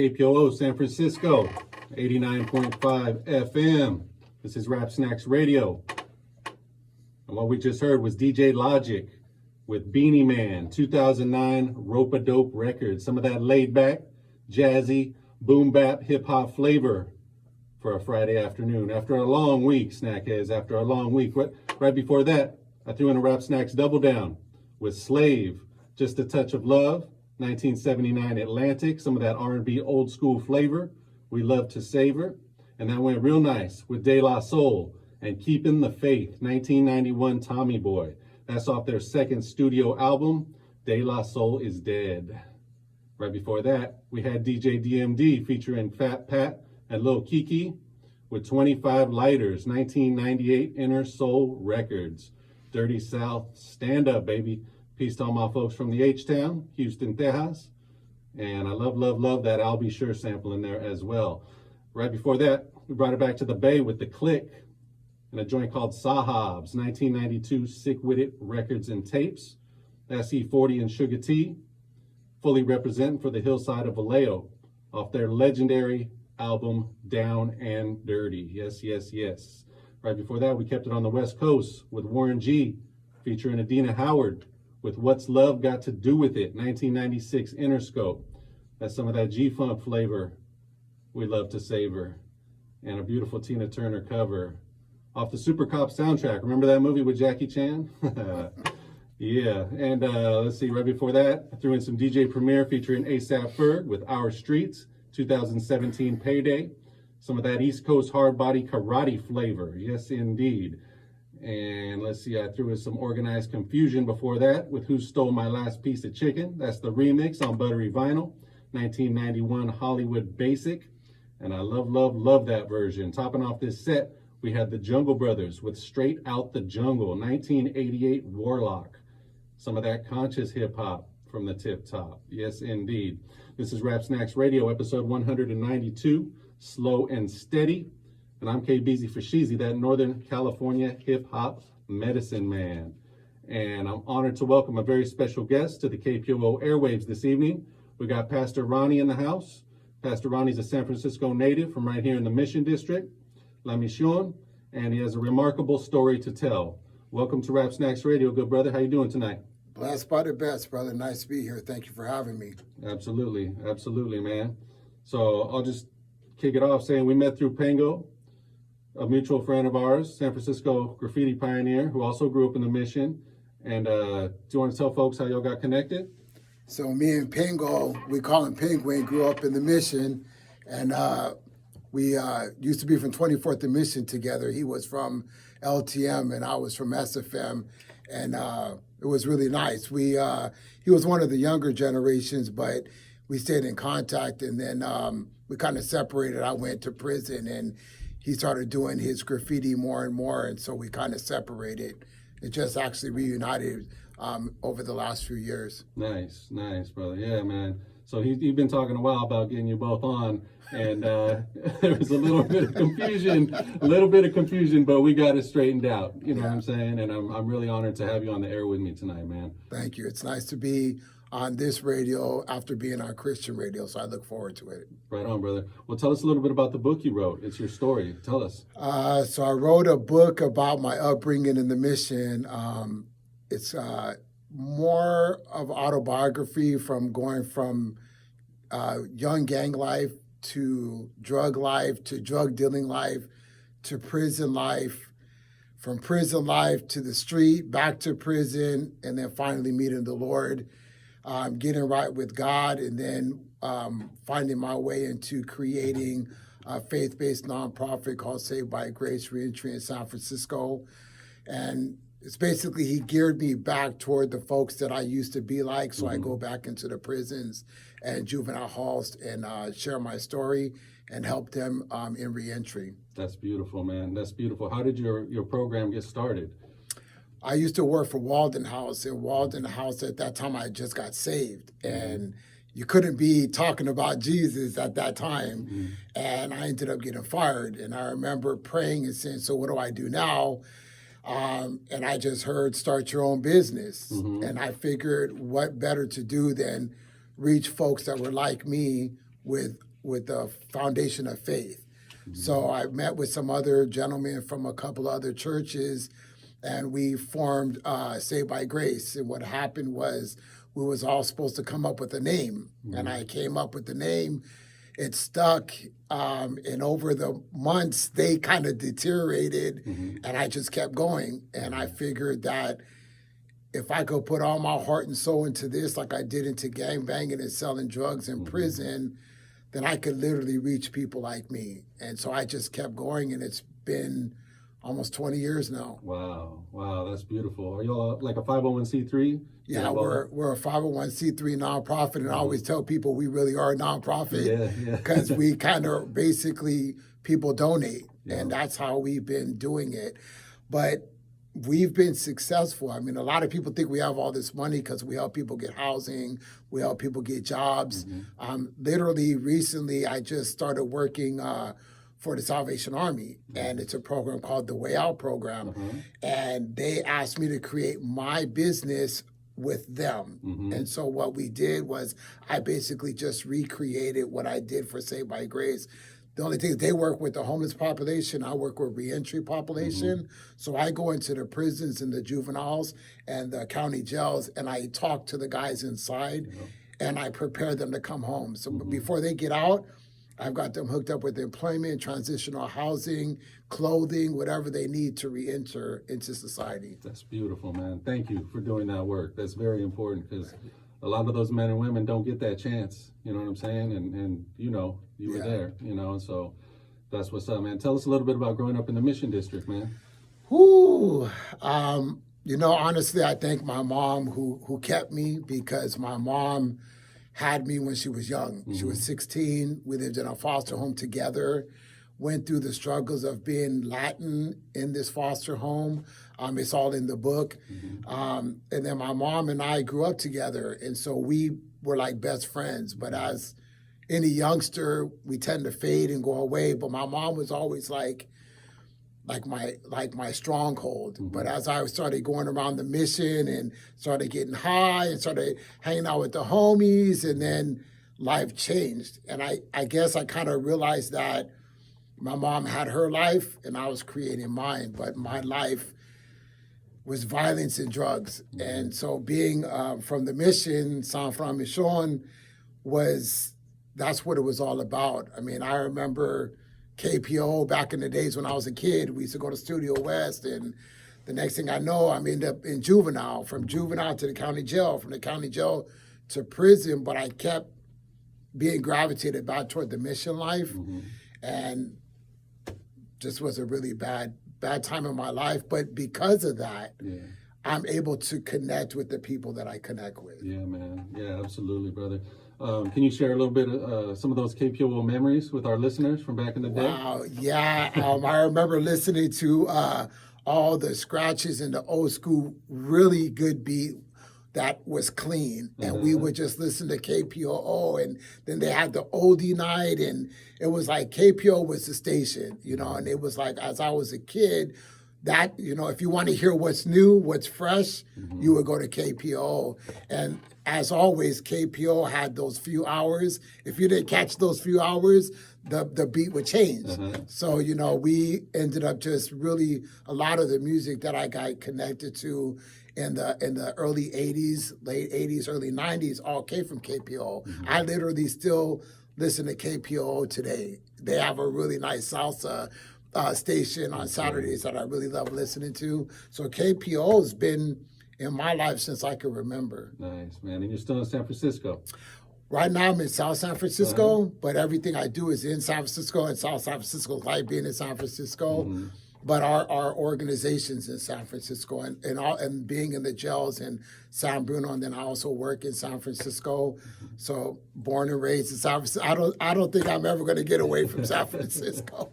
KPOO San Francisco, 89.5 FM. This is Rap Snacks Radio. And what we just heard was DJ Logic with Beanie Man, 2009 Rope-A-Dope Records. Some of that laid back, jazzy, boom bap, hip hop flavor for a Friday afternoon. After a long week, snackheads, after a long week. Right before that, I threw in a Rap Snacks Double Down with Slave, Just a Touch of Love, 1979 Atlantic, some of that R&B old school flavor we love to savor. And that went real nice with De La Soul and Keeping the Faith, 1991 Tommy Boy. That's off their second studio album, De La Soul is Dead. Right before that, we had DJ DMD featuring Fat Pat and Lil Kiki with 25 Lighters, 1998 Inner Soul Records. Dirty South, stand up, baby. Peace to all my folks from the H-Town, Houston, Tejas. And I love that I'll Be Sure sample in there as well. Right before that, we brought it back to the Bay with The Click and a joint called Sahabs, 1992 Sick With It Records and Tapes. That's E40 and Sugar T, fully representing for the hillside of Vallejo off their legendary album Down and Dirty. Yes, yes, yes. Right before that, we kept it on the West Coast with Warren G featuring Adina Howard with What's Love Got to Do With It, 1996 Interscope. That's some of that G-Funk flavor we love to savor. And a beautiful Tina Turner cover off the Super Cop soundtrack. Remember that movie with Jackie Chan? Yeah, and let's see, right before that, I threw in some DJ Premier featuring ASAP Ferg with Our Streets, 2017 Payday. Some of that East Coast hard body karate flavor, yes indeed. And let's see, I threw in some Organized Confusion before that with Who Stole My Last Piece of Chicken. That's the remix on Buttery Vinyl, 1991 Hollywood Basic. And I love that version. Topping off this set, we had the Jungle Brothers with Straight Out the Jungle, 1988 Warlock. Some of that conscious hip hop from the tip top. Yes, indeed. This is Rap Snacks Radio, episode 192, Slow and Steady. And I'm KBZ for Sheezy, that Northern California hip-hop medicine man. And I'm honored to welcome a very special guest to the KPOO airwaves this evening. We got Pastor Ronnie in the house. Pastor Ronnie's a San Francisco native from right here in the Mission District, La Mission, and he has a remarkable story to tell. Welcome to Rap Snacks Radio, good brother. How you doing tonight? Blessed by the best, brother. Nice to be here. Thank you for having me. Absolutely, man. So I'll just kick it off saying we met through Pango, a mutual friend of ours, San Francisco graffiti pioneer who also grew up in the Mission. And do you want to tell folks how y'all got connected? So me and Pingo, we call him Penguin, grew up in the Mission. And we used to be from 24th and Mission together. He was from LTM and I was from SFM. And it was really nice. He was one of the younger generations, but we stayed in contact. And then we kind of separated. I went to prison and he started doing his graffiti more and more, and so we kind of separated. It just actually reunited over the last few years. Nice, brother. Yeah, man. So you've been talking a while about getting you both on, and there was a little bit of confusion, but we got it straightened out. You know what I'm saying? And I'm really honored to have you on the air with me tonight, man. Thank you. It's nice to be on this radio after being on Christian radio, so I look forward to it. Right on, brother. Well, tell us a little bit about the book you wrote. It's your story. Tell us. So I wrote a book about my upbringing in the Mission. It's more of autobiography from going from young gang life to drug dealing life, to prison life, from prison life to the street, back to prison, and then finally meeting the Lord. Getting right with God, and then finding my way into creating a faith-based nonprofit called Saved by Grace Reentry in San Francisco. And it's basically, he geared me back toward the folks that I used to be like. So I go back into the prisons and juvenile halls and share my story and help them in reentry. That's beautiful, man. That's beautiful. How did your program get started? I used to work for Walden House, and Walden House at that time I just got saved, and you couldn't be talking about Jesus at that time, and I ended up getting fired. And I remember praying and saying, so what do I do now? And I just heard start your own business, and I figured what better to do than reach folks that were like me with with the foundation of faith. So I met with some other gentlemen from a couple of other churches, and we formed Saved by Grace. And what happened was we was all supposed to come up with a name, and I came up with the name. It stuck, and over the months, they kind of deteriorated, and I just kept going. And I figured that if I could put all my heart and soul into this, like I did into gang banging and selling drugs in prison, then I could literally reach people like me. And so I just kept going, and it's been almost 20 years now. Wow, that's beautiful. Are y'all like a 501c3? Yeah, we're a 501c3 nonprofit, and I always tell people we really are a nonprofit because we kind of basically people donate, and that's how we've been doing it. But we've been successful. I mean, a lot of people think we have all this money because we help people get housing, we help people get jobs. Literally, recently, I just started working for the Salvation Army, and it's a program called the Way Out program. And they asked me to create my business with them. And so what we did was I basically just recreated what I did for Saved by Grace. The only thing is they work with the homeless population. I work with reentry population. So I go into the prisons and the juveniles and the county jails, and I talk to the guys inside, and I prepare them to come home. So before they get out, I've got them hooked up with employment, transitional housing, clothing, whatever they need to re-enter into society. That's beautiful, man. Thank you for doing that work. That's very important because a lot of those men and women don't get that chance. You know what I'm saying? And you know, you were there, you know, and so that's what's up, man. Tell us a little bit about growing up in the Mission District, man. You know, honestly, I thank my mom who kept me, because my mom had me when she was young. She was 16. We lived in a foster home together, went through the struggles of being Latin in this foster home. It's all in the book. And then my mom and I grew up together, and so we were like best friends. But as any youngster, we tend to fade and go away. But my mom was always like my stronghold. But as I started going around the mission and started getting high and started hanging out with the homies, and then life changed. And I guess I kind of realized that my mom had her life and I was creating mine, but my life was violence and drugs. And so being from the mission, San Fran Mission, that's what it was all about. I mean, I remember KPOO back in the days when I was a kid. We used to go to Studio West, and the next thing I know, I'm end up in juvenile, from juvenile to the county jail, from the county jail to prison. But I kept being gravitated back toward the mission life, and just was a really bad time in my life. But because of that, I'm able to connect with the people that I connect with. Yeah, man. Yeah, absolutely, brother. Can you share a little bit of some of those KPOO memories with our listeners from back in the day? Wow, yeah. I remember listening to all the scratches and the old school really good beat that was clean. And we would just listen to KPOO, and then they had the oldie night, and it was like KPOO was the station, you know, and it was like, as I was a kid, that, you know, if you want to hear what's new, what's fresh, you would go to KPOO. And as always, KPOO had those few hours. If you didn't catch those few hours, the beat would change. So, you know, we ended up just really, a lot of the music that I got connected to in the early 80s, late 80s, early 90s, all came from KPOO. I literally still listen to KPOO today. They have a really nice salsa station on Saturdays that I really love listening to. So KPOO has been in my life since I can remember. Nice, man. And you're still in San Francisco? Right now I'm in South San Francisco, but everything I do is in San Francisco, and South San Francisco, like being in San Francisco. But our organization's in San Francisco, and being in the jails in San Bruno, and then I also work in San Francisco. So born and raised in San Francisco. I don't think I'm ever going to get away from San Francisco.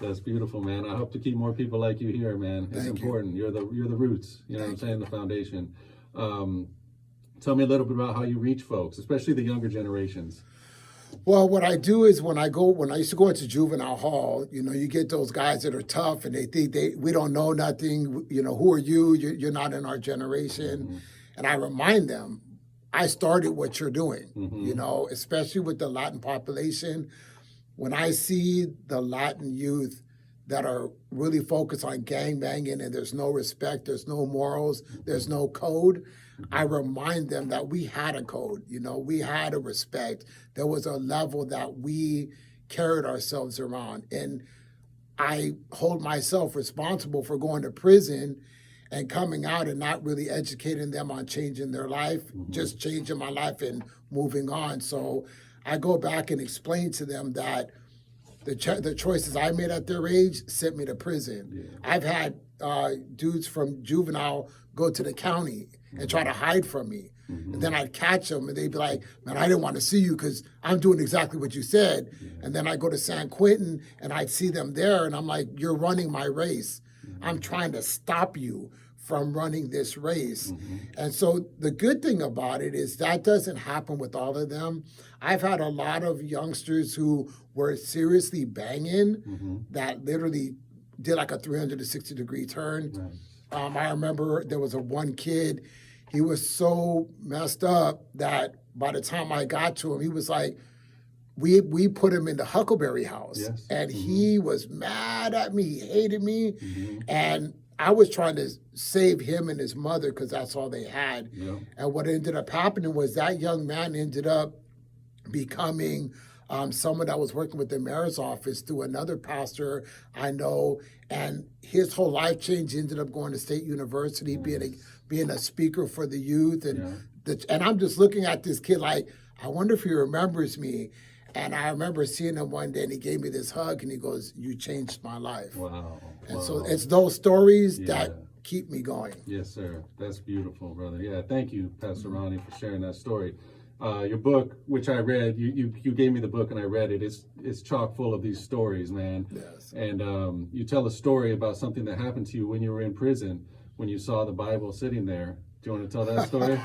That's beautiful, man. I hope to keep more people like you here, man. It's important. You're the roots. You know what I'm saying? The foundation. Tell me a little bit about how you reach folks, especially the younger generations. Well, what I do is when I used to go into juvenile hall, you know, you get those guys that are tough and they think we don't know nothing. You know, who are you? You're not in our generation. And I remind them, I started what you're doing, Mm-hmm. especially with the Latin population. When I see the Latin youth that are really focused on gang banging and there's no respect, there's no morals, there's no code, I remind them that we had a code, we had a respect. There was a level that we carried ourselves around. And I hold myself responsible for going to prison and coming out and not really educating them on changing their life, just changing my life and moving on. So I go back and explain to them that the choices I made at their age sent me to prison. Yeah. I've had dudes from juvenile go to the county and try to hide from me. And then I'd catch them and they'd be like, man, I didn't want to see you because I'm doing exactly what you said. Yeah. And then I go to San Quentin and I'd see them there and I'm like, you're running my race. I'm trying to stop you from running this race. And so the good thing about it is that doesn't happen with all of them. I've had a lot of youngsters who were seriously banging that literally did like a 360-degree turn. Right. I remember there was one kid, he was so messed up that by the time I got to him, he was like, we put him in the Huckleberry House. Yes. And he was mad at me, he hated me. Mm-hmm. And I was trying to save him and his mother because that's all they had. Yeah. And what ended up happening was that young man ended up becoming someone that was working with the mayor's office through another pastor I know, and his whole life changed. He ended up going to State University, being a speaker for the youth, and and I'm just looking at this kid like, I wonder if he remembers me. And I remember seeing him one day, and he gave me this hug, and he goes, "You changed my life." Wow. And wow. so it's those stories that keep me going. Yes, sir. That's beautiful, brother. Yeah, thank you, Pastor Ronnie, for sharing that story. Your book, which I read, you gave me the book and I read it. It's chock full of these stories, man. Yes. And you tell a story about something that happened to you when you were in prison, when you saw the Bible sitting there. Do you want to tell that story?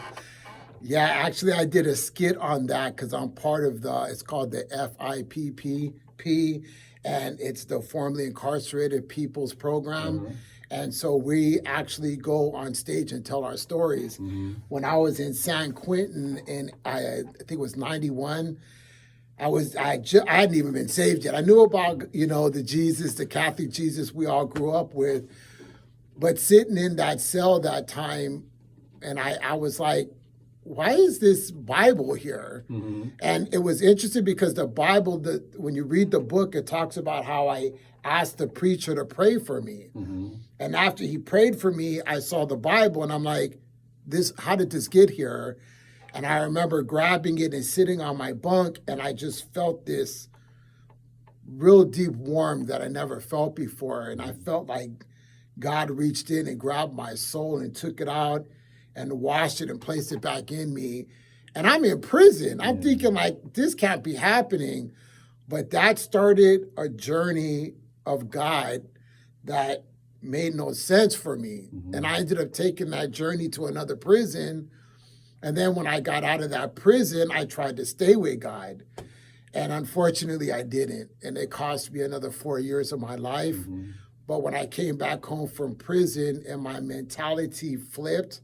Yeah, actually, I did a skit on that because I'm part of it's called the FIPPP, and it's the Formerly Incarcerated People's Program. And so we actually go on stage and tell our stories. When I was in San Quentin, and I think it was 91, I hadn't even been saved yet. I knew about, the Jesus, the Catholic Jesus we all grew up with. But sitting in that cell that time, and I was like, why is this Bible here? And it was interesting because the Bible, when you read the book, it talks about how I asked the preacher to pray for me. And after he prayed for me, I saw the Bible and I'm like, how did this get here? And I remember grabbing it and sitting on my bunk, and I just felt this real deep warmth that I never felt before. And I felt like God reached in and grabbed my soul and took it out and washed it and placed it back in me. And I'm in prison. I'm thinking like, this can't be happening. But that started a journey of God that made no sense for me. And I ended up taking that journey to another prison. And then when I got out of that prison, I tried to stay with God. And unfortunately, I didn't. And it cost me another 4 years of my life. But when I came back home from prison and my mentality flipped,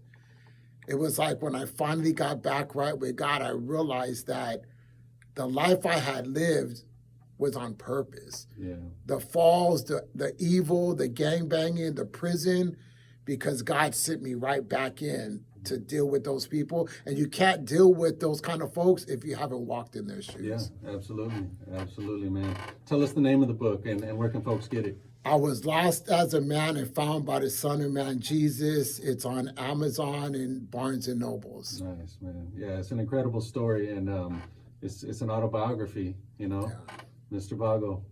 it was like when I finally got back right with God, I realized that the life I had lived was on purpose. The falls, the evil, the gangbanging, the prison, because God sent me right back in to deal with those people. And you can't deal with those kind of folks if you haven't walked in their shoes. Yeah, absolutely. Absolutely, man. Tell us the name of the book and where can folks get it? I Was Lost as a Man and Found by the Son of Man, Jesus. It's on Amazon and Barnes and Nobles. Nice, man. Yeah, it's an incredible story, and it's an autobiography, Mr. Bago.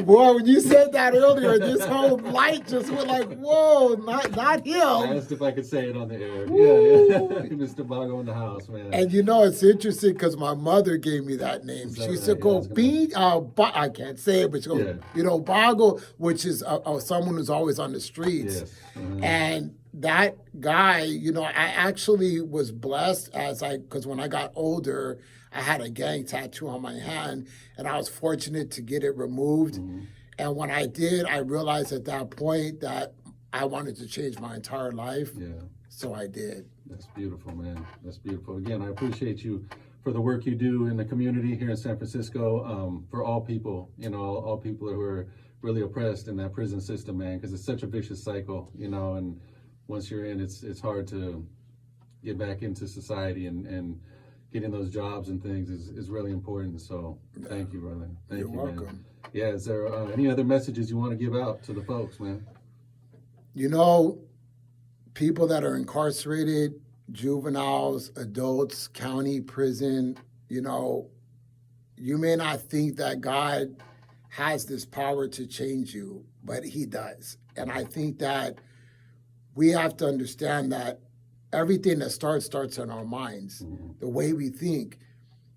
Boy, when you said that earlier, this whole light just went like, whoa, not him. I asked if I could say it on the air. Yeah. Mr. Bago in the house, man. And it's interesting because my mother gave me that name. She used to go, I can't say it, but she goes, Bago, which is someone who's always on the streets. Yes. And that guy, I actually was blessed because when I got older, I had a gang tattoo on my hand, and I was fortunate to get it removed. And when I did, I realized at that point that I wanted to change my entire life. So I did. That's beautiful, man. That's beautiful. Again, I appreciate you for the work you do in the community here in San Francisco, for all people, all people who are really oppressed in that prison system, man, because it's such a vicious cycle, and once you're in, it's hard to get back into society, and getting those jobs and things is really important. So thank you, brother. Thank You're you, welcome. man. Yeah, is there any other messages you want to give out to the folks, man? People that are incarcerated, juveniles, adults, county, prison, you may not think that God has this power to change you, but he does. And I think that we have to understand that everything that starts in our minds, the way we think.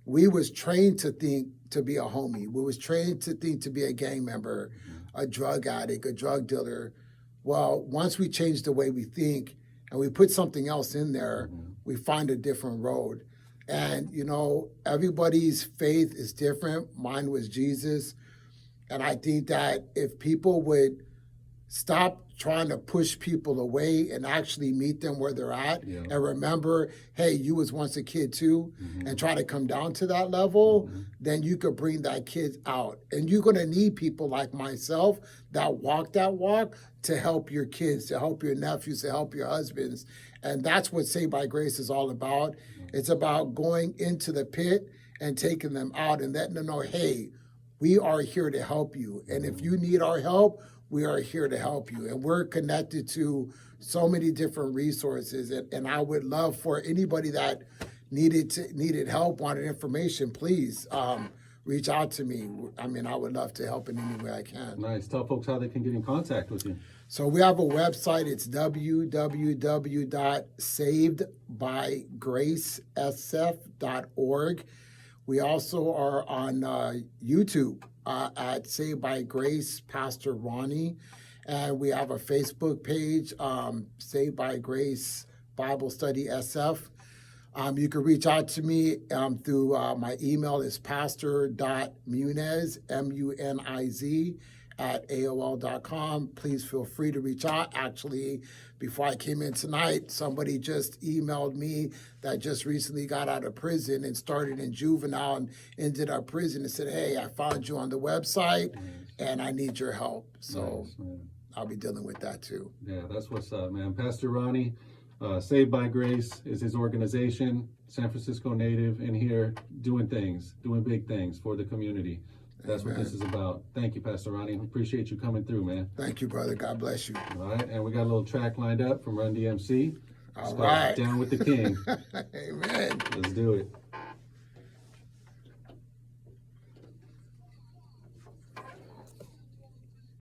We was trained to think to be a homie. We was trained to think to be a gang member, a drug addict, a drug dealer. Well, once we change the way we think and we put something else in there, we find a different road. And, everybody's faith is different. Mine was Jesus. And I think that if people would stop trying to push people away and actually meet them where they're at, and remember, hey, you was once a kid too, and try to come down to that level, then you could bring that kid out. And you're going to need people like myself that walk to help your kids, to help your nephews, to help your husbands. And that's what Saved by Grace is all about. It's about going into the pit and taking them out and letting them know, hey, we are here to help you. And if you need our help, we are here to help you. And we're connected to so many different resources. And I would love for anybody that needed help, wanted information, please reach out to me. I mean, I would love to help in any way I can. Nice. Tell folks how they can get in contact with you. So we have a website. It's www.savedbygracesf.org. We also are on YouTube at Saved by Grace, Pastor Ronnie. And we have a Facebook page, Saved by Grace Bible Study SF. You can reach out to me through my email is pastor.muniz, M-U-N-I-Z, at AOL.com. Please feel free to reach out. Actually, before I came in tonight, somebody just emailed me that just recently got out of prison and started in juvenile and ended up prison and said, hey, I found you on the website and I need your help. So I'll be dealing with that too. Yeah, that's what's up, man. Pastor Ronnie, Saved by Grace is his organization, San Francisco native, in here doing big things for the community. That's what this is about. Thank you, Pastor Ronnie. Appreciate you coming through, man. Thank you, brother. God bless you. All right, and we got a little track lined up from Run DMC. All right. Down with the King. Amen. Let's do it.